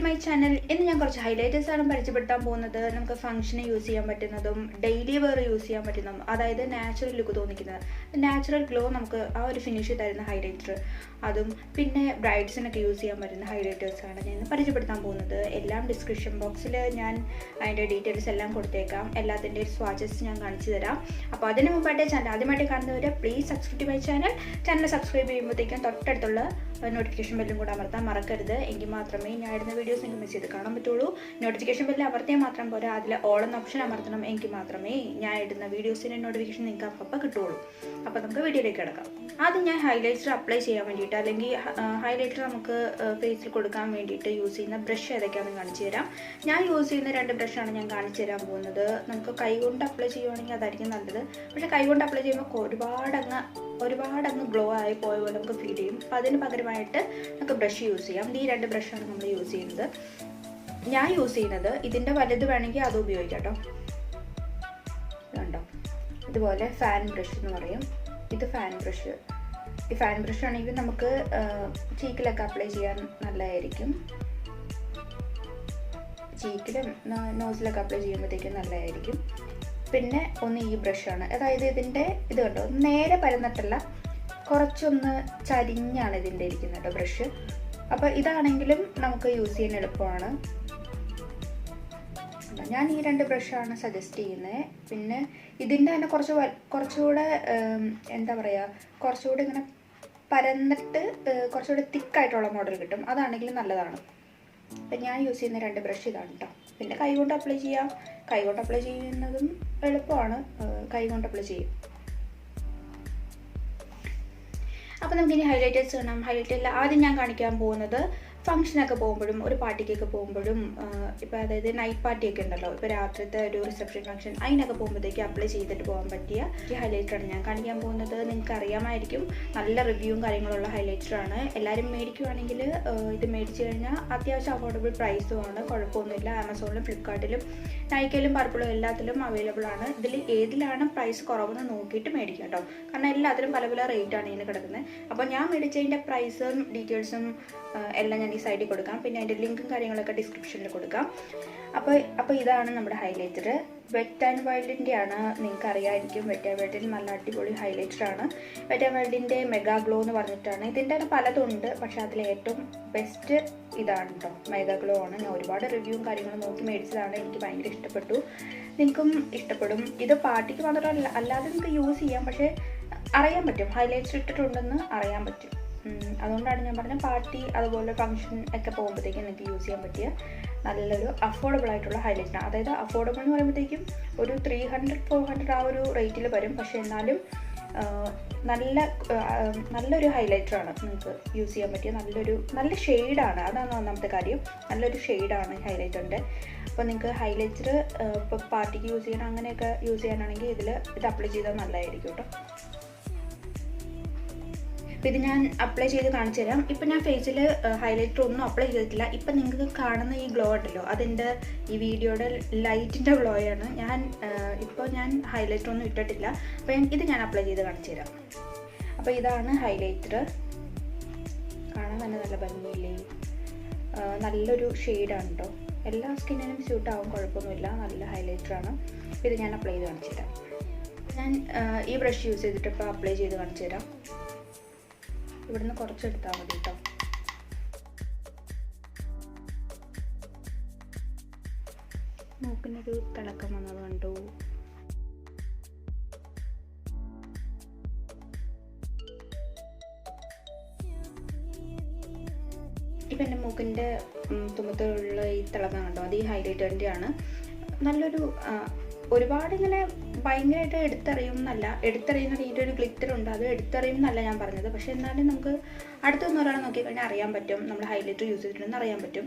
My channel. ഇന്ന് ഞാൻ കുറച്ച് ഹൈലൈറ്റേഴ്സ് ആണ് പരിചയപ്പെടുത്താൻ പോകുന്നത്. നമുക്ക് ഫംഗ്ഷന് യൂസ് ചെയ്യാൻ പറ്റുന്നതും ഡെയിലി വെയർ യൂസ് ചെയ്യാൻ പറ്റുന്നതും, അതായത് നാച്ചുറൽ ലുക്ക് തോന്നിക്കുന്നത്, നാച്ചുറൽ ഗ്ലോ നമുക്ക് ആ ഒരു ഫിനിഷ് തരുന്ന ഹൈലൈറ്റർ, അതും പിന്നെ ബ്രൈഡ്സിനൊക്കെ യൂസ് ചെയ്യാൻ പറ്റുന്ന ഹൈലൈറ്റേഴ്സാണ് ഞാൻ ഇന്ന് പരിചയപ്പെടുത്താൻ പോകുന്നത്. എല്ലാം ഡിസ്ക്രിപ്ഷൻ ബോക്സിൽ ഞാൻ അതിൻ്റെ ഡീറ്റെയിൽസ് എല്ലാം കൊടുത്തേക്കാം. എല്ലാത്തിൻ്റെ സ്വാച്ചസ് ഞാൻ കാണിച്ചു തരാം. അപ്പോൾ അതിന് മുമ്പായിട്ട് ചാനൽ ആദ്യമായിട്ട് കാണുന്നവർ please subscribe my channel. Channel subscribe ചെയ്യുമ്പോഴത്തേക്കും തൊട്ടടുത്തുള്ള നോട്ടിഫിക്കേഷൻ ബെല്ലും കൂടെ അമർത്താൻ മറക്കരുത്. എങ്കിൽ മാത്രമേ ഞാൻ ഇടുന്ന വീഡിയോസ് നിങ്ങൾക്ക് മിസ് ചെയ്ത് കാണാൻ പറ്റുള്ളൂ. നോട്ടിഫിക്കേഷൻ ബെല്ല് അമർത്തിയാൽ മാത്രം പോരാ, അതിൽ ഓൾ എന്ന ഓപ്ഷൻ അമർത്തണം. എങ്കിൽ മാത്രമേ ഞാൻ ഇടുന്ന വീഡിയോസിൻ്റെ നോട്ടിഫിക്കേഷൻ നിങ്ങൾക്ക് അപ്പം കിട്ടുള്ളൂ. അപ്പോൾ നമുക്ക് വീഡിയോയിലേക്ക് കിടക്കാം. ആദ്യം ഞാൻ ഹൈലൈറ്റർ അപ്ലൈ ചെയ്യാൻ വേണ്ടിയിട്ട്, അല്ലെങ്കിൽ ഹൈലൈറ്റർ നമുക്ക് ഫേസിൽ കൊടുക്കാൻ വേണ്ടിയിട്ട് യൂസ് ചെയ്യുന്ന ബ്രഷ് ഏതൊക്കെയാണെന്ന് കാണിച്ചു തരാം. ഞാൻ യൂസ് ചെയ്യുന്ന 2 ബ്രഷാണ് ഞാൻ കാണിച്ചു തരാൻ പോകുന്നത്. നമുക്ക് കൈകൊണ്ട് അപ്ലൈ ചെയ്യുവാണെങ്കിൽ അതായിരിക്കും നല്ലത്. പക്ഷേ കൈകൊണ്ട് അപ്ലൈ ചെയ്യുമ്പോൾ ഒരുപാടങ്ങ് ഗ്ലോ ആയി പോയ പോലെ നമുക്ക് ഫീൽ ചെയ്യും. അപ്പോൾ അതിന് പകരമായിട്ട് നമുക്ക് ബ്രഷ് യൂസ് ചെയ്യാം. ഈ 2 ബ്രഷാണ് നമ്മൾ യൂസ് ചെയ്യുന്നത്. ഞാൻ യൂസ് ചെയ്യുന്നത് ഇതിൻ്റെ വലുത് വേണമെങ്കിൽ അത് ഉപയോഗിക്കാം കേട്ടോ. ഇതുണ്ടോ, ഇതുപോലെ ഫാൻ ബ്രഷ് എന്ന് പറയും. ഇത് ഫാൻ ബ്രഷ്. ഈ ഫാൻ ബ്രഷ് ആണെങ്കിൽ നമുക്ക് ചീക്കിലൊക്കെ അപ്ലൈ ചെയ്യാൻ നല്ലതായിരിക്കും. ചീക്കിലും നോസിലൊക്കെ അപ്ലൈ ചെയ്യുമ്പോഴത്തേക്കും നല്ലതായിരിക്കും. പിന്നെ ഒന്ന് ഈ ബ്രഷാണ്. അതായത് ഇതിൻ്റെ ഇത് കണ്ടോ, നേരെ പരന്നിട്ടല്ല, കുറച്ചൊന്ന് ചരിഞ്ഞാണ് ഇതിൻ്റെ ഇരിക്കുന്നത് കേട്ടോ ബ്രഷ്. അപ്പോൾ ഇതാണെങ്കിലും നമുക്ക് യൂസ് ചെയ്യാൻ എളുപ്പമാണ്. ഞാൻ ഈ 2 ബ്രഷാണ് സജസ്റ്റ് ചെയ്യുന്നത്. പിന്നെ ഇതിൻ്റെ തന്നെ കുറച്ചുകൂടെ എന്താ പറയുക, കുറച്ചുകൂടെ ഇങ്ങനെ പരന്നിട്ട് കുറച്ചുകൂടെ തിക്കായിട്ടുള്ള മോഡൽ കിട്ടും. അതാണെങ്കിലും നല്ലതാണ്. അപ്പം ഞാൻ യൂസ് ചെയ്യുന്ന 2 ബ്രഷ് ഇതാണ് കേട്ടോ. പിന്നെ കൈകൊണ്ട് അപ്ലൈ ചെയ്യാം. കൈകൊണ്ട് അപ്ലൈ ചെയ്യുന്നതും എളുപ്പമാണ്. കൈകൊണ്ട് അപ്ലൈ ചെയ്യും. അപ്പോൾ നമുക്കിനി ഹൈലൈറ്റേഴ്സ് കാണാം. ഹൈലൈറ്ററിൽ ആദ്യം ഞാൻ കാണിക്കാൻ പോകുന്നത് ഫംഗ്ഷനൊക്കെ പോകുമ്പോഴും ഒരു പാർട്ടിക്കൊക്കെ പോകുമ്പോഴും, ഇപ്പോൾ അതായത് നൈറ്റ് പാർട്ടിയൊക്കെ ഉണ്ടല്ലോ, ഇപ്പോൾ രാത്രിത്തെ ഒരു റിസപ്ഷൻ ഫംഗ്ഷൻ, അതിനൊക്കെ പോകുമ്പോഴത്തേക്ക് അപ്ലൈ ചെയ്തിട്ട് പോകാൻ പറ്റിയ ഈ ഹൈലൈറ്ററാണ് ഞാൻ കാണിക്കാൻ പോകുന്നത്. നിങ്ങൾക്ക് അറിയാമായിരിക്കും, നല്ല റിവ്യൂവും കാര്യങ്ങളുള്ള ഹൈലൈറ്ററാണ്. എല്ലാവരും മേടിക്കുവാണെങ്കിൽ ഇത് മേടിച്ച് കഴിഞ്ഞാൽ അത്യാവശ്യം അഫോർഡബിൾ പ്രൈസുമാണ്. കുഴപ്പമൊന്നുമില്ല. ആമസോണിലും ഫ്ലിപ്കാർട്ടിലും നൈക്കയിലും പർപ്പിളും എല്ലാത്തിലും അവൈലബിൾ ആണ്. ഇതിൽ ഏതിലാണ് പ്രൈസ് കുറവെന്ന് നോക്കിയിട്ട് മേടിക്കുക കേട്ടോ. കാരണം എല്ലാത്തിലും പല പല റേറ്റാണ് ഇതിന് കിടക്കുന്നത്. അപ്പോൾ ഞാൻ മേടിച്ചതിൻ്റെ പ്രൈസും ഡീറ്റെയിൽസും എല്ലാം ഞാൻ ഈ സൈഡിൽ കൊടുക്കാം. പിന്നെ അതിൻ്റെ ലിങ്കും കാര്യങ്ങളൊക്കെ ഡിസ്ക്രിപ്ഷനിൽ കൊടുക്കാം. അപ്പോൾ ഇതാണ് നമ്മുടെ ഹൈലൈറ്റർ. വെറ്റ് ആൻഡ് വൈൽഡിൻ്റെ ആണ്. നിങ്ങൾക്ക് അറിയാമായിരിക്കും, വെറ്റ് ആൻഡ് വൈൽഡിൻ്റെ നല്ല അടിപൊളി ഹൈലൈറ്ററാണ്. വെറ്റ് ആൻഡ് വൈൽഡിൻ്റെ മെഗാഗ്ലോ എന്ന് പറഞ്ഞിട്ടാണ്. ഇതിൻ്റെ തന്നെ പലതുണ്ട്, പക്ഷേ അതിൽ ഏറ്റവും ബെസ്റ്റ് ഇതാണ് കേട്ടോ, മെഗാഗ്ലോ ആണ്. ഞാൻ ഒരുപാട് റിവ്യൂവും കാര്യങ്ങളും നോക്കി മേടിച്ചതാണ്. എനിക്ക് ഭയങ്കര ഇഷ്ടപ്പെട്ടു. നിങ്ങൾക്കും ഇഷ്ടപ്പെടും. ഇത് പാർട്ടിക്ക് മാത്രമല്ല, അല്ലാതെ നിങ്ങൾക്ക് യൂസ് ചെയ്യാം. പക്ഷേ അറിയാൻ പറ്റും, ഹൈലൈറ്റർ ഇട്ടിട്ടുണ്ടെന്ന് അറിയാൻ പറ്റും. അതുകൊണ്ടാണ് ഞാൻ പറഞ്ഞത്, പാർട്ടി അതുപോലെ ഫംഗ്ഷൻ ഒക്കെ പോകുമ്പോഴത്തേക്കും നിങ്ങൾക്ക് യൂസ് ചെയ്യാൻ പറ്റിയ നല്ലൊരു അഫോർഡബിൾ ആയിട്ടുള്ള ഹൈലൈറ്ററാണ്. അതായത് അഫോർഡബിൾ എന്ന് പറയുമ്പോഴത്തേക്കും ഒരു 300-400 ആ ഒരു റേറ്റിൽ വരും. പക്ഷേ എന്നാലും നല്ലൊരു ഹൈലൈറ്ററാണ്. നിങ്ങൾക്ക് യൂസ് ചെയ്യാൻ പറ്റിയ നല്ല ഷെയ്ഡാണ്. അതാണ് ഒന്നാമത്തെ കാര്യം. നല്ലൊരു ഷെയ്ഡാണ് ഹൈലൈറ്ററിൻ്റെ. അപ്പോൾ നിങ്ങൾക്ക് ഹൈലൈറ്റർ ഇപ്പോൾ പാർട്ടിക്ക് യൂസ് ചെയ്യണം, അങ്ങനെയൊക്കെ യൂസ് ചെയ്യാനാണെങ്കിൽ ഇത് അപ്ലൈ ചെയ്താൽ നല്ലതായിരിക്കും കേട്ടോ. അപ്പോൾ ഇത് ഞാൻ അപ്ലൈ ചെയ്ത് കാണിച്ചു തരാം. ഇപ്പം ഞാൻ ഫേസിൽ ഹൈലൈറ്റർ ഒന്നും അപ്ലൈ ചെയ്തിട്ടില്ല. ഇപ്പം നിങ്ങൾക്ക് കാണുന്ന ഈ ഗ്ലോ ഉണ്ടല്ലോ, അതിൻ്റെ ഈ വീഡിയോയുടെ ലൈറ്റിൻ്റെ ഗ്ലോയാണ്. ഞാൻ ഹൈലൈറ്റർ ഒന്നും ഇട്ടിട്ടില്ല. അപ്പോൾ ഇത് ഞാൻ അപ്ലൈ ചെയ്ത് കാണിച്ചു തരാം. അപ്പോൾ ഇതാണ് ഹൈലൈറ്റർ. കാണാൻ തന്നെ നല്ല ഭംഗിയില്ലേ. നല്ലൊരു ഷെയ്ഡാണ് കേട്ടോ. എല്ലാ സ്കിന്നിനും സ്യൂട്ടാവും, കുഴപ്പമൊന്നുമില്ല. നല്ല ഹൈലൈറ്ററാണ്. അപ്പോൾ ഇത് ഞാൻ അപ്ലൈ ചെയ്ത് കാണിച്ചു തരാം. ഞാൻ ഈ ബ്രഷ് യൂസ് ചെയ്തിട്ട് ഇപ്പോൾ അപ്ലൈ ചെയ്ത് കാണിച്ചു തരാം. ഇവിടുന്ന് കുറച്ചെടുത്താൽ മതി കേട്ടോ. മൂക്കിനൊരു തിളക്കം വന്നത് കണ്ടു. ഇപ്പം എൻ്റെ മൂക്കിൻ്റെ തുമ്പത്തുള്ള ഈ തിളക്കം കണ്ടോ, അത് ഈ ഹൈലൈറ്ററിൻ്റെ ആണ്. നല്ലൊരു ഒരുപാട് ഇങ്ങനെ ഭയങ്കരമായിട്ട് എടുത്തറിയുന്ന രീതിയിൽ ഒരു ഗ്ലിറ്റർ ഉണ്ട്. അത് എടുത്തറിയുമെന്നല്ല ഞാൻ പറഞ്ഞത്. പക്ഷേ എന്നാലും നമുക്ക് അടുത്തൊന്നും ഒരാളെ നോക്കിക്കഴിഞ്ഞാൽ അറിയാൻ പറ്റും, നമ്മൾ ഹൈലൈറ്റർ യൂസ് ചെയ്തിട്ടുണ്ടെന്ന് അറിയാൻ പറ്റും.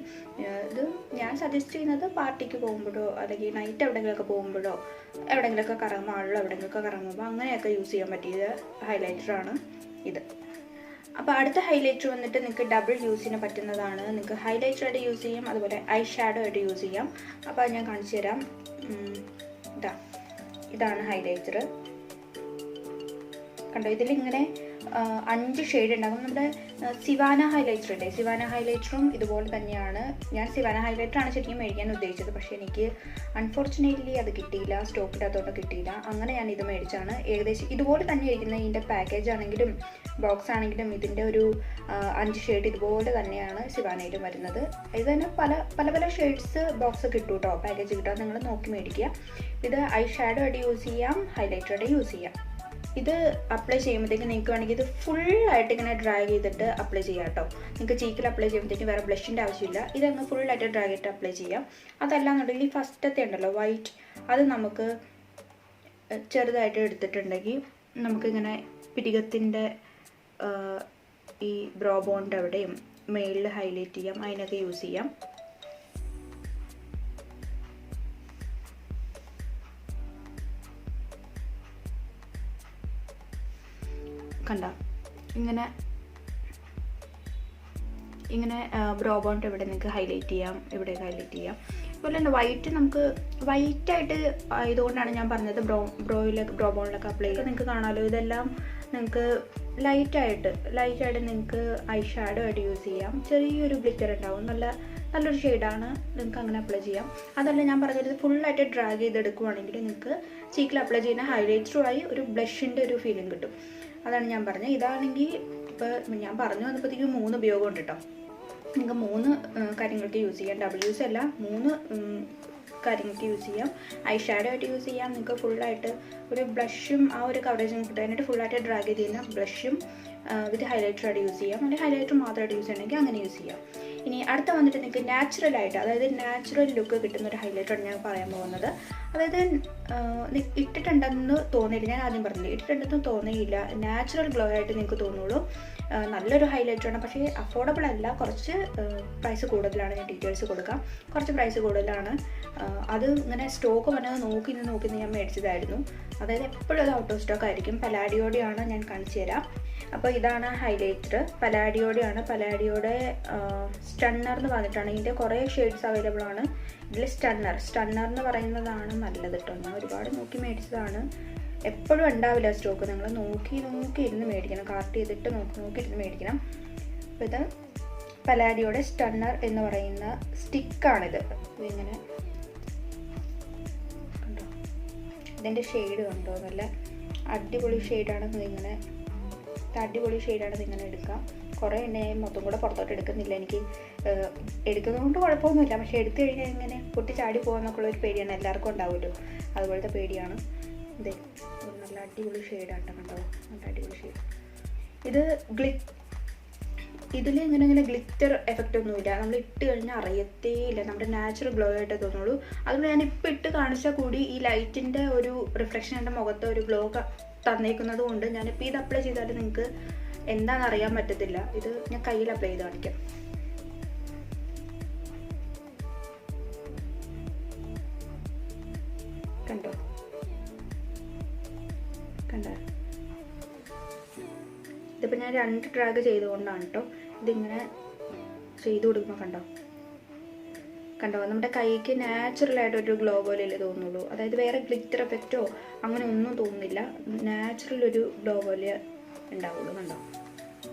ഇത് ഞാൻ സജസ്റ്റ് ചെയ്യുന്നത് പാർട്ടിക്ക് പോകുമ്പോഴോ, അല്ലെങ്കിൽ നൈറ്റ് എവിടെയെങ്കിലുമൊക്കെ പോകുമ്പോഴോ, എവിടെയെങ്കിലുമൊക്കെ കറങ്ങുമ്പോൾ എവിടെയെങ്കിലുമൊക്കെ കറങ്ങുമ്പോൾ അങ്ങനെയൊക്കെ യൂസ് ചെയ്യാൻ പറ്റിയ ഹൈലൈറ്ററാണ് ഇത്. അപ്പോൾ അടുത്ത ഹൈലൈറ്റർ വന്നിട്ട് നിങ്ങൾക്ക് ഡബിൾ യൂസിന് പറ്റുന്നതാണ്. നിങ്ങൾക്ക് ഹൈലൈറ്ററായിട്ട് യൂസ് ചെയ്യാം, അതുപോലെ ഐ ഷാഡോ ആയിട്ട് യൂസ് ചെയ്യാം. അപ്പോൾ അത് ഞാൻ കാണിച്ചു തരാം. ഇതാണ് ഹൈലൈറ്റർ. കണ്ടോ, ഇതിലിങ്ങനെ 5 ഷെയ്ഡ് ഉണ്ടാകും. നമ്മുടെ സിവാന ഹൈലൈറ്റർ ഇല്ലേ, സിവാന ഹൈലൈറ്ററും ഇതുപോലെ തന്നെയാണ്. ഞാൻ സിവാന ഹൈലൈറ്ററാണ് ശരിക്കും മേടിക്കാൻ ഉദ്ദേശിച്ചത്, പക്ഷേ എനിക്ക് അൺഫോർച്ചുനേറ്റ്ലി അത് കിട്ടിയില്ല, സ്റ്റോക്കിനകത്തോട്ട് കിട്ടിയില്ല. അങ്ങനെ ഞാൻ ഇത് മേടിച്ചാണ്. ഏകദേശം ഇതുപോലെ തന്നെ ഇരിക്കുന്ന ഇതിൻ്റെ പാക്കേജ് ആണെങ്കിലും ബോക്സ് ആണെങ്കിലും ഇതിൻ്റെ ഒരു 5 ഷെയ്ഡ് ഇതുപോലെ തന്നെയാണ് സിവാനയിലും വരുന്നത്. ഇത് തന്നെ പല ഷെയ്ഡ്സ് ബോക്സ് കിട്ടും കേട്ടോ, പാക്കേജ് കിട്ടും. നിങ്ങൾ നോക്കി മേടിക്കുക. ഇത് ഐ ഷാഡോ ആയിട്ട് യൂസ് ചെയ്യാം, ഹൈലൈറ്റർ ആയിട്ട് യൂസ് ചെയ്യാം. ഇത് അപ്ലൈ ചെയ്യുമ്പോഴത്തേക്ക് നിങ്ങൾക്ക് വേണമെങ്കിൽ ഇത് ഫുള്ളായിട്ട് ഇങ്ങനെ ഡ്രാഗ് ചെയ്തിട്ട് അപ്ലൈ ചെയ്യാം കേട്ടോ. നിങ്ങൾക്ക് ചീക്കിൽ അപ്ലൈ ചെയ്യുമ്പോഴത്തേക്കും വേറെ ബ്ലഷിൻ്റെ ആവശ്യമില്ല. ഇതങ്ങ് ഫുള്ളായിട്ട് ഡ്രാഗ് ചെയ്തിട്ട് അപ്ലൈ ചെയ്യാം. അതല്ലാന്നുണ്ടെങ്കിൽ ഫസ്റ്റത്തെ ഉണ്ടല്ലോ വൈറ്റ്, അത് നമുക്ക് ചെറുതായിട്ട് എടുത്തിട്ടുണ്ടെങ്കിൽ നമുക്കിങ്ങനെ പിരികത്തിൻ്റെ ഈ ബ്രോ ബോണ്ട് എവിടെയും മെയിലിൽ ഹൈലൈറ്റ് ചെയ്യാം, അതിനൊക്കെ യൂസ് ചെയ്യാം. കണ്ട ഇങ്ങനെ ബ്രോ ബോണ്ട് ഇവിടെ നിങ്ങൾക്ക് ഹൈലൈറ്റ് ചെയ്യാം, ഇവിടെ ഹൈലൈറ്റ് ചെയ്യാം. അതുപോലെ തന്നെ വൈറ്റ് നമുക്ക് വൈറ്റായിട്ട് ആയതുകൊണ്ടാണ് ഞാൻ പറഞ്ഞത് ബ്രോ ബോണ്ടിലൊക്കെ അപ്ലൈ ചെയ്യുക. നിങ്ങൾക്ക് കാണാമല്ലോ, ഇതെല്ലാം നിങ്ങൾക്ക് ലൈറ്റായിട്ട് നിങ്ങൾക്ക് ഐ ഷാഡോ ആയിട്ട് യൂസ് ചെയ്യാം. ചെറിയൊരു ഗ്ലിറ്റർ ഉണ്ടാവും, നല്ലൊരു ഷെയ്ഡാണ്, നിങ്ങൾക്ക് അങ്ങനെ അപ്ലൈ ചെയ്യാം. അതല്ല ഞാൻ പറഞ്ഞത് ഫുള്ളായിട്ട് ഡ്രാഗ് ചെയ്തെടുക്കുവാണെങ്കിൽ നിങ്ങൾക്ക് ചീക്കിൽ അപ്ലൈ ചെയ്യുന്ന ഹൈലൈറ്ററുമായി ഒരു ബ്ലഷിൻ്റെ ഒരു ഫീലിംഗ് കിട്ടും. അതാണ് ഞാൻ പറഞ്ഞത്. ഇതാണെങ്കിൽ ഇപ്പോൾ ഞാൻ പറഞ്ഞു വന്നപ്പോഴത്തേക്കും 3 ഉപയോഗം ഉണ്ട് കേട്ടോ. നിങ്ങൾക്ക് 3 കാര്യങ്ങൾക്ക് യൂസ് ചെയ്യാം. WC അല്ല, 3 കാര്യങ്ങൾക്ക് യൂസ് ചെയ്യാം. ഐ ഷാഡോ ആയിട്ട് യൂസ് ചെയ്യാം. നിങ്ങൾക്ക് ഫുള്ളായിട്ട് ഒരു ബ്ലഷും ആ ഒരു കവറേജും കിട്ടാനായിട്ട് ഫുള്ളായിട്ട് ഡ്രാഗ് ചെയ്ത് ചെയ്യുന്ന ബ്ലഷും വിത്ത് ഹൈലൈറ്ററായിട്ട് യൂസ് ചെയ്യാം. അല്ലെങ്കിൽ ഹൈലൈറ്റർ മാത്രമായിട്ട് യൂസ് ചെയ്യണമെങ്കിൽ അങ്ങനെ യൂസ് ചെയ്യാം. ഇനി അടുത്ത വന്നിട്ട് നിങ്ങൾക്ക് നാച്ചുറലായിട്ട്, അതായത് നാച്ചുറൽ ലുക്ക് കിട്ടുന്ന ഒരു ഹൈലൈറ്ററാണ് ഞാൻ പറയാൻ പോകുന്നത്. അതായത് ഇട്ടിട്ടുണ്ടെന്ന് തോന്നിയില്ല, ഞാൻ ആദ്യം പറഞ്ഞില്ല, ഇട്ടിട്ടുണ്ടെന്ന് തോന്നിയില്ല, നാച്ചുറൽ ഗ്ലോ ആയിട്ട് നിങ്ങൾക്ക് തോന്നുള്ളൂ. നല്ലൊരു ഹൈലൈറ്ററാണ്, പക്ഷേ അഫോർഡബിൾ അല്ല, കുറച്ച് പ്രൈസ് കൂടുതലാണ്. ഞാൻ ഡീറ്റെയിൽസ് കൊടുക്കാം. കുറച്ച് പ്രൈസ് കൂടുതലാണ്. അത് ഇങ്ങനെ സ്റ്റോക്ക് വന്നത് നോക്കി ഞാൻ മേടിച്ചതായിരുന്നു. അതായത് എപ്പോഴും അത് ഔട്ട് ഓഫ് സ്റ്റോക്ക് ആയിരിക്കും. പലാഡിയോടെയാണ്, ഞാൻ കാണിച്ചു തരാം. അപ്പോൾ ഇതാണ് ഹൈലൈറ്റർ, പലാഡിയോടെയാണ്. പലാഡിയോടെ സ്റ്റണ്ണർ എന്ന് പറഞ്ഞിട്ടാണ്. ഇതിൻ്റെ കുറേ ഷെയ്ഡ്സ് അവൈലബിൾ ആണ്. ഇതിൽ സ്റ്റണ്ണർ എന്ന് പറയുന്നതാണ് നല്ലത് കേട്ടോ. ഞാൻ ഒരുപാട് നോക്കി മേടിച്ചതാണ്. എപ്പോഴും ഉണ്ടാവില്ല സ്റ്റോക്ക്, നിങ്ങൾ നോക്കി ഇരുന്ന് മേടിക്കണം. കാർട്ട് ചെയ്തിട്ട് നോക്കി ഇരുന്ന് മേടിക്കണം. അപ്പോൾ ഇത് പലാഡിയോടെ സ്റ്റണ്ണർ എന്ന് പറയുന്ന സ്റ്റിക്കാണിത്. ഇതിങ്ങനെ കണ്ടോ, ഇതിൻ്റെ ഷെയ്ഡ് കണ്ടോ, നല്ല അടിപൊളി ഷെയ്ഡാണ്. ഇങ്ങനെ എടുക്കാം. കുറേ എന്നെ മൊത്തം കൂടെ പുറത്തോട്ട് എടുക്കുന്നില്ല. എനിക്ക് എടുക്കുന്നതുകൊണ്ട് കുഴപ്പമൊന്നുമില്ല, പക്ഷേ എടുത്തു കഴിഞ്ഞാൽ ഇങ്ങനെ പൊട്ടി ചാടി പോകുന്നൊക്കെയുള്ള ഒരു പേടിയാണ്, എല്ലാവർക്കും ഉണ്ടാവുമല്ലോ, അതുപോലത്തെ പേടിയാണ്. ഇതേ നല്ല അടിപൊളി ഷെയ്ഡാണ് കണ്ടോ, നല്ല അടിപൊളി ഷെയ്ഡ്. ഇതിൽ ഇങ്ങനെ ഗ്ലിറ്റർ എഫക്റ്റ് ഒന്നുമില്ല. നമ്മൾ ഇട്ട് കഴിഞ്ഞാൽ അറിയത്തേ ഇല്ല, നമ്മുടെ നാച്ചുറൽ ഗ്ലോ ആയിട്ടേ തോന്നുള്ളൂ. അതുകൊണ്ട് ഞാൻ ഇപ്പോൾ ഇട്ട് കാണിച്ചാൽ കൂടി ഈ ലൈറ്റിൻ്റെ ഒരു റിഫ്ലക്ഷൻ എൻ്റെ മുഖത്ത് ഒരു ഗ്ലോ തന്നേക്കുന്നത് കൊണ്ട് ഞാനിപ്പോൾ ഇത് അപ്ലൈ ചെയ്താൽ നിങ്ങൾക്ക് എന്താണെന്ന് അറിയാൻ പറ്റത്തില്ല. ഇത് ഞാൻ കയ്യിൽ അപ്ലൈ ചെയ്ത് കാണിക്കാം. കണ്ടോ ഇതിപ്പോൾ ഞാൻ 2 ഡ്രാഗ് ചെയ്തുകൊണ്ടാണ് കേട്ടോ ഇതിങ്ങനെ ചെയ്ത് കൊടുക്കുമ്പോൾ കണ്ടോ നമ്മുടെ കൈക്ക് നാച്ചുറലായിട്ടൊരു ഗ്ലോ പോലെയല്ലേ തോന്നുള്ളൂ. അതായത് വേറെ ഗ്ലിറ്റർ എഫക്റ്റോ അങ്ങനെ ഒന്നും തോന്നുന്നില്ല, നാച്ചുറൽ ഒരു ഗ്ലോ പോലെ ഉണ്ടാവുള്ളൂ. കണ്ടോ,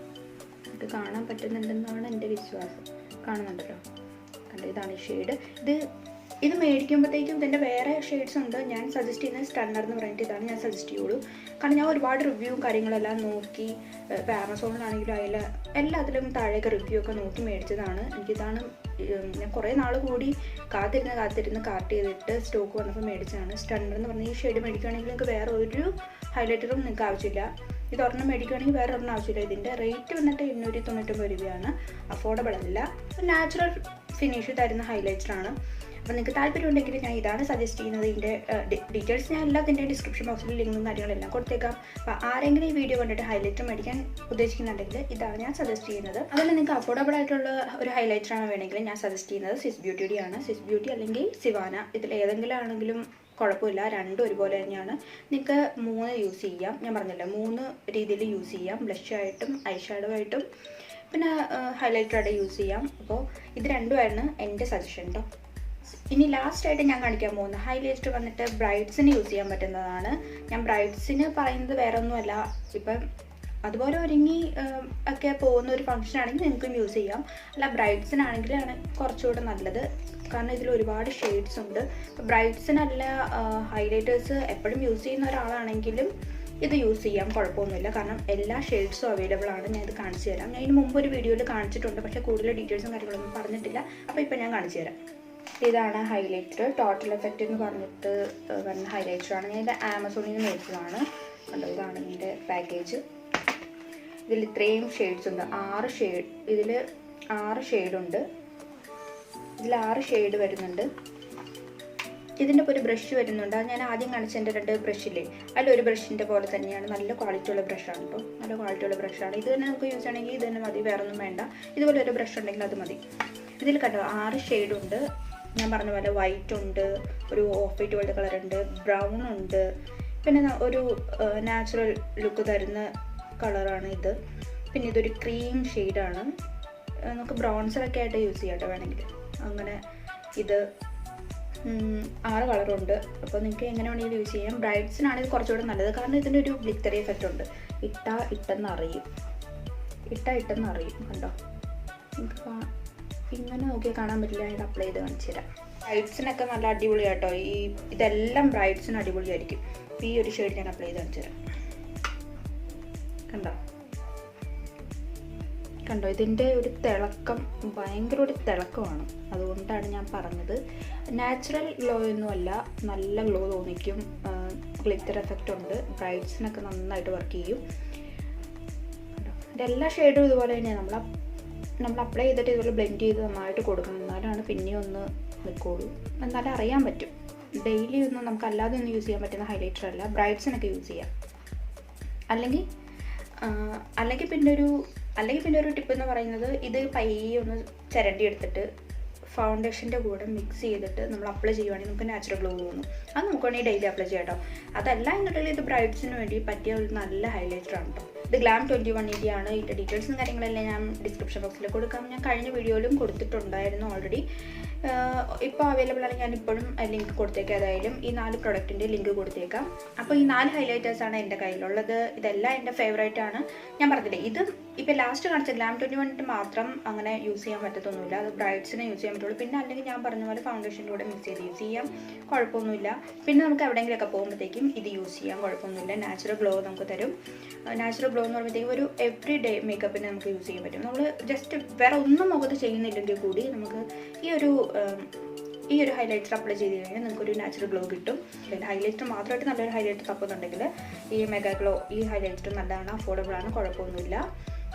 ഇത് കാണാൻ പറ്റുന്നുണ്ടെന്നാണ് എൻ്റെ വിശ്വാസം. കാണുന്നുണ്ടല്ലോ, കണ്ടോ, ഇതാണ് ഈ ഷെയ്ഡ്. ഇത് മേടിക്കുമ്പോഴത്തേക്കും ഇതിൻ്റെ വേറെ ഷെയ്ഡ്സ് ഉണ്ട്. ഞാൻ സജസ്റ്റ് ചെയ്യുന്നത് സ്റ്റണ്ണർ എന്ന് പറഞ്ഞിട്ട് ഇതാണ് ഞാൻ സജസ്റ്റ് ചെയ്യുള്ളൂ. കാരണം ഞാൻ ഒരുപാട് റിവ്യൂവും കാര്യങ്ങളെല്ലാം നോക്കി, ഇപ്പോൾ ആമസോണിലാണെങ്കിലും എല്ലാത്തിലും താഴേക്ക് റിവ്യൂ ഒക്കെ നോക്കി മേടിച്ചതാണ്. എനിക്കിതാണ് ഞാൻ കുറേ നാൾ കൂടി കാത്തിരുന്ന് കാർട്ട് ചെയ്തിട്ട് സ്റ്റോക്ക് വന്നപ്പോൾ മേടിച്ചതാണ്. സ്റ്റണ്ണർ എന്ന് പറഞ്ഞാൽ ഈ ഷെയ്ഡ് മേടിക്കുകയാണെങ്കിൽ നിങ്ങൾക്ക് വേറെ ഒരു ഹൈലൈറ്ററും നിങ്ങൾക്ക് ആവശ്യമില്ല. ഇത് ഒരെണ്ണം മേടിക്കുകയാണെങ്കിൽ വേറെ ഒരെണ്ണം ആവശ്യമില്ല. ഇതിൻ്റെ റേറ്റ് വന്നിട്ട് 899 രൂപയാണ്. അഫോർഡബിൾ അല്ല, നാച്ചുറൽ ഫിനിഷ് തരുന്ന ഹൈലൈറ്ററാണ്. അപ്പോൾ നിങ്ങൾക്ക് താല്പര്യമുണ്ടെങ്കിൽ ഞാൻ ഇതാണ് സജസ്റ്റ് ചെയ്യുന്നത്. ഇതിൻ്റെ ഡീറ്റെയിൽസ് ഞാൻ എല്ലാത്തിൻ്റെ ഡിസ്ക്രിപ്ഷൻ ബോക്സിൽ ലിങ്കും കാര്യങ്ങളെല്ലാം കൊടുത്തേക്കാം. അപ്പോൾ ആരെങ്കിലും ഈ വീഡിയോ കണ്ടിട്ട് ഹൈലൈറ്റർ മേടിക്കാൻ ഉദ്ദേശിക്കുന്നുണ്ടെങ്കിൽ ഇതാണ് ഞാൻ സജസ്റ്റ് ചെയ്യുന്നത്. അതുപോലെ നിങ്ങൾക്ക് അഫോർഡബിൾ ആയിട്ടുള്ള ഒരു ഹൈലൈറ്ററാണ് വേണമെങ്കിൽ ഞാൻ സജസ്റ്റ് ചെയ്യുന്നത് സ്വിസ് ബ്യൂട്ടിയുടെയാണ്. സ്വിസ് ബ്യൂട്ടി അല്ലെങ്കിൽ സിവാന, ഇതിൽ ഏതെങ്കിലും ആണെങ്കിലും കുഴപ്പമില്ല, രണ്ടും ഒരുപോലെ തന്നെയാണ്. നിങ്ങൾക്ക് 3 യൂസ് ചെയ്യാം. ഞാൻ പറഞ്ഞല്ലോ 3 രീതിയിൽ യൂസ് ചെയ്യാം. ബ്ലഷായിട്ടും ഐ ഷാഡോ ആയിട്ടും പിന്നെ ഹൈലൈറ്ററായിട്ട് യൂസ് ചെയ്യാം. അപ്പോൾ ഇത് രണ്ടുമായിരുന്നു എൻ്റെ സജഷൻ കേട്ടോ. ഇനി ലാസ്റ്റായിട്ട് ഞാൻ കാണിക്കാൻ പോകുന്ന ഹൈലൈറ്റർ വന്നിട്ട് ബ്രൈഡ്സിന് യൂസ് ചെയ്യാൻ പറ്റുന്നതാണ്. ഞാൻ ബ്രൈഡ്സിന് പറയുന്നത് വേറെ ഒന്നുമല്ല, ഇപ്പം അതുപോലെ ഒരുങ്ങി ഒക്കെ പോകുന്ന ഒരു ഫംഗ്ഷൻ ആണെങ്കിൽ നിങ്ങൾക്കും യൂസ് ചെയ്യാം. അല്ല ബ്രൈഡ്സിനാണെങ്കിലാണ് കുറച്ചുകൂടെ നല്ലത്, കാരണം ഇതിൽ ഒരുപാട് ഷെയ്ഡ്സ് ഉണ്ട്. ഇപ്പോൾ ബ്രൈഡ്സിനല്ല ഹൈലൈറ്റേഴ്സ് എപ്പോഴും യൂസ് ചെയ്യുന്ന ഒരാളാണെങ്കിലും ഇത് യൂസ് ചെയ്യാം, കുഴപ്പമൊന്നുമില്ല. കാരണം എല്ലാ ഷെയ്ഡ്സും അവൈലബിൾ ആണ്. ഞാൻ ഇത് കാണിച്ചു തരാം. ഞാൻ ഇതിന് മുമ്പ് ഒരു വീഡിയോയിൽ കാണിച്ചിട്ടുണ്ട്, പക്ഷേ കൂടുതൽ ഡീറ്റെയിൽസും കാര്യങ്ങളൊന്നും പറഞ്ഞിട്ടില്ല. അപ്പോൾ ഇപ്പോൾ ഞാൻ കാണിച്ചു തരാം. ഇതാണ് ഹൈലൈറ്റർ, ടോട്ടൽ എഫക്റ്റ് എന്ന് പറഞ്ഞിട്ട് വരുന്ന ഹൈലൈറ്ററാണ്. ഞാൻ ഇത് ആമസോണിൽ നിന്ന് മേടിച്ചതാണ്. കണ്ടോ, ഇതാണ് ഇതിൻ്റെ പാക്കേജ്. ഇതിൽ ഇത്രയും ഷെയ്ഡ്സ് ഉണ്ട്, 6 ഷെയ്ഡ്. ഇതിൽ 6 ഷെയ്ഡുണ്ട്. ഇതിൽ 6 ഷെയ്ഡ് വരുന്നുണ്ട്. ഇതിൻ്റെ ഇപ്പോൾ ഒരു ബ്രഷ് വരുന്നുണ്ട്. അത് ഞാൻ ആദ്യം കാണിച്ച എൻ്റെ 2 ബ്രഷില്ലേ, അതിലൊരു ബ്രഷിൻ്റെ പോലെ തന്നെയാണ്. നല്ല ക്വാളിറ്റിയുള്ള ബ്രഷാണ് കേട്ടോ, നല്ല ക്വാളിറ്റിയുള്ള ബ്രഷാണ്. ഇത് തന്നെ നമുക്ക് യൂസ് ചെയ്യണമെങ്കിൽ ഇത് തന്നെ മതി, വേറെ ഒന്നും വേണ്ട. ഇതുപോലെ ഒരു ബ്രഷ് ഉണ്ടെങ്കിൽ അത് മതി. ഇതിൽ കണ്ടോ 6 ഷെയ്ഡുണ്ട്. ഞാൻ പറഞ്ഞ പോലെ വൈറ്റ് ഉണ്ട്, ഒരു ഓഫ് വൈറ്റ് പോലത്തെ കളറുണ്ട്, ബ്രൗൺ ഉണ്ട്, പിന്നെ ഒരു നാച്ചുറൽ ലുക്ക് തരുന്ന കളറാണ് ഇത്. പിന്നെ ഇതൊരു ക്രീം ഷെയ്ഡാണ്. നമുക്ക് ബ്രോൺസറൊക്കെ ആയിട്ട് യൂസ് ചെയ്യാം കേട്ടോ വേണമെങ്കിൽ. അങ്ങനെ ഇത് 6 കളറുണ്ട്. അപ്പോൾ നിങ്ങൾക്ക് എങ്ങനെ വേണമെങ്കിലും യൂസ് ചെയ്യാം. ബ്രൈഡ്സിനാണ് ഇത് കുറച്ചുകൂടെ നല്ലത്, കാരണം ഇതിൻ്റെ ഒരു ഗ്ലിറ്ററി എഫക്റ്റ് ഉണ്ട്. ഇട്ടെന്ന് അറിയും. കണ്ടോ, നിങ്ങൾക്ക് ഇങ്ങനെ നോക്കി കാണാൻ പറ്റില്ല. ഇത് അപ്ലൈ ചെയ്ത് കാണിച്ചു തരാം. ബ്രൈഡ്സിനൊക്കെ നല്ല അടിപൊളിയാട്ടോ. ഇതെല്ലാം ബ്രൈഡ്സിന് അടിപൊളിയായിരിക്കും. ഈ ഒരു ഷെയ്ഡ് ഞാൻ അപ്ലൈ ചെയ്ത് കാണിച്ചു തരാം. കണ്ടോ ഇതിൻ്റെ ഒരു തിളക്കം, ഭയങ്കര ഒരു തിളക്കമാണ്. അതുകൊണ്ടാണ് ഞാൻ പറഞ്ഞത്. നാച്ചുറൽ ഗ്ലോ ഒന്നുമല്ല, നല്ല ഗ്ലോ തോന്നിക്കും. ഗ്ലിറ്റർ എഫക്റ്റ് ഉണ്ട്. ബ്രൈഡ്സിനൊക്കെ നന്നായിട്ട് വർക്ക് ചെയ്യും. ഇതെല്ലാ ഷെയ്ഡും ഇതുപോലെ തന്നെയാണ്. നമ്മൾ അപ്ലൈ ചെയ്തിട്ട് ഇതുപോലെ ബ്ലെൻഡ് ചെയ്ത് നന്നായിട്ട് കൊടുക്കണം. എന്നാലാണ് പിന്നെയും ഒന്ന് നിൽക്കുള്ളൂ, എന്നാലും അറിയാൻ പറ്റും. ഡെയിലി ഒന്നും നമുക്ക് അല്ലാതെ ഒന്നും യൂസ് ചെയ്യാൻ പറ്റുന്ന ഹൈലൈറ്റർ അല്ല, ബ്രൈഡ്സിനൊക്കെ യൂസ് ചെയ്യാം. അല്ലെങ്കിൽ പിന്നെ ഒരു ടിപ്പ് എന്ന് പറയുന്നത്, ഇത് പയ്യെ ഒന്ന് ചിരണ്ടി എടുത്തിട്ട് ഫൗണ്ടേഷൻ്റെ കൂടെ മിക്സ് ചെയ്തിട്ട് നമ്മൾ അപ്ലൈ ചെയ്യുവാണെങ്കിൽ നമുക്ക് നാച്ചുറൽ ഗ്ലോ തോന്നും. അത് നമുക്ക് വേണമെങ്കിൽ ഡെയിലി അപ്ലൈ ചെയ്യാം കേട്ടോ. അതല്ല എന്നുണ്ടെങ്കിൽ ഇത് ബ്രൈഡ്സിന് വേണ്ടി പറ്റിയ ഒരു നല്ല ഹൈലൈറ്ററാണ് കേട്ടോ. ഇത് Glam21 ആണ്. ഇതിൻ്റെ ഡീറ്റെയിൽസും കാര്യങ്ങളെല്ലാം ഞാൻ ഡിസ്ക്രിപ്ഷൻ ബോക്സിൽ കൊടുക്കാം. ഞാൻ കഴിഞ്ഞ വീഡിയോയിലും കൊടുത്തിട്ടുണ്ടായിരുന്നു ഓൾറെഡി. ഇപ്പോൾ അവൈലബിൾ ആണ്. ഞാൻ ഇപ്പോഴും ലിങ്ക് കൊടുത്തേക്കാം. ഏതായാലും ഈ 4 പ്രൊഡക്റ്റിൻ്റെ ലിങ്ക് കൊടുത്തേക്കാം. അപ്പോൾ ഈ 4 ഹൈലൈറ്റേഴ്സാണ് എൻ്റെ കയ്യിലുള്ളത്. ഇതെല്ലാം എൻ്റെ ഫേവറേറ്റ് ആണ്. ഞാൻ പറഞ്ഞില്ലേ, ഇത് ഇപ്പോൾ ലാസ്റ്റ് കാണിച്ച Glam21 മാത്രം അങ്ങനെ യൂസ് ചെയ്യാൻ പറ്റത്തൊന്നുമില്ല. അത് ബ്രൈഡ്സിനെ യൂസ് ചെയ്യാൻ പറ്റുള്ളൂ. പിന്നെ അല്ലെങ്കിൽ ഞാൻ പറഞ്ഞ പോലെ ഫൗണ്ടേഷൻ്റെ കൂടെ മിക്സ് ചെയ്ത് യൂസ് ചെയ്യാം, കുഴപ്പമൊന്നുമില്ല. പിന്നെ നമുക്ക് എവിടെയെങ്കിലുമൊക്കെ പോകുമ്പോഴത്തേക്കും ഇത് യൂസ് ചെയ്യാം, കുഴപ്പമൊന്നുമില്ല. നാച്ചുറൽ ഗ്ലോ നമുക്ക് തരും. നാച്ചുറൽ ഗ്ലോ എന്ന് പറയുമ്പോഴത്തേക്കും ഒരു എവറി ഡേ മേക്കപ്പിന് നമുക്ക് യൂസ് ചെയ്യാൻ പറ്റും. നമ്മൾ ജസ്റ്റ് വേറെ ഒന്നും മുഖത്ത് ചെയ്യുന്നില്ലെങ്കിൽ കൂടി നമുക്ക് ഈ ഒരു ഹൈലൈറ്റർ അപ്ലൈ ചെയ്ത് കഴിഞ്ഞാൽ നിങ്ങൾക്കൊരു നാച്ചുറൽ ഗ്ലോ കിട്ടും. ഹൈലൈറ്റർ മാത്രമായിട്ട് നല്ലൊരു ഹൈലൈറ്റർ തപ്പുന്നുണ്ടെങ്കിൽ ഈ മെഗാഗ്ലോ ഈ ഹൈലൈറ്റർ നല്ലതാണ്, അഫോർഡബിൾ ആണ്, കുഴപ്പമൊന്നുമില്ല.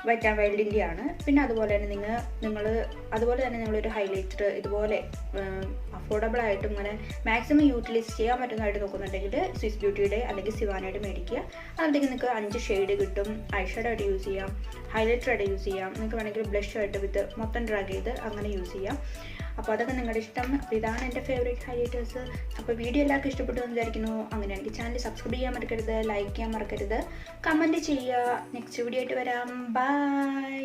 വെറ്റ് ആൻഡ് വൈൽഡിൻ്റെ ആണ്. പിന്നെ അതുപോലെ തന്നെ നിങ്ങളൊരു ഹൈലൈറ്റർ ഇതുപോലെ അഫോർഡബിളായിട്ടും ഇങ്ങനെ മാക്സിമം യൂട്ടിലൈസ് ചെയ്യാൻ പറ്റുന്നതായിട്ട് നോക്കുന്നുണ്ടെങ്കിൽ സ്വിസ് ബ്യൂട്ടിയുടെ അല്ലെങ്കിൽ സിവാനയുടെ മേടിക്കുക. അതിലേക്ക് നിങ്ങൾക്ക് 5 ഷെയ്ഡ് കിട്ടും. ഐഷാഡോ ആയിട്ട് യൂസ് ചെയ്യാം, ഹൈലൈറ്റർ ആയിട്ട് യൂസ് ചെയ്യാം. നിങ്ങൾക്ക് വേണമെങ്കിൽ ബ്ലഷ് ആയിട്ട് വിത്ത് മൊത്തം ഡ്രാഗ് ചെയ്ത് അങ്ങനെ യൂസ് ചെയ്യാം. അപ്പോൾ അതൊക്കെ നിങ്ങളുടെ ഇഷ്ടം. അപ്പോൾ ഇതാണ് എൻ്റെ ഫേവറേറ്റ് ഹൈലൈറ്റേഴ്സ്. അപ്പോൾ വീഡിയോ എല്ലാവർക്കും ഇഷ്ടപ്പെട്ടു എന്ന് വിചാരിക്കുന്നു. അങ്ങനെയാണെങ്കിൽ ചാനൽ സബ്സ്ക്രൈബ് ചെയ്യാൻ മറക്കരുത്, ലൈക്ക് ചെയ്യാൻ മറക്കരുത്, കമൻറ്റ് ചെയ്യുക. നെക്സ്റ്റ് വീഡിയോ ആയിട്ട് വരാം. ബൈ.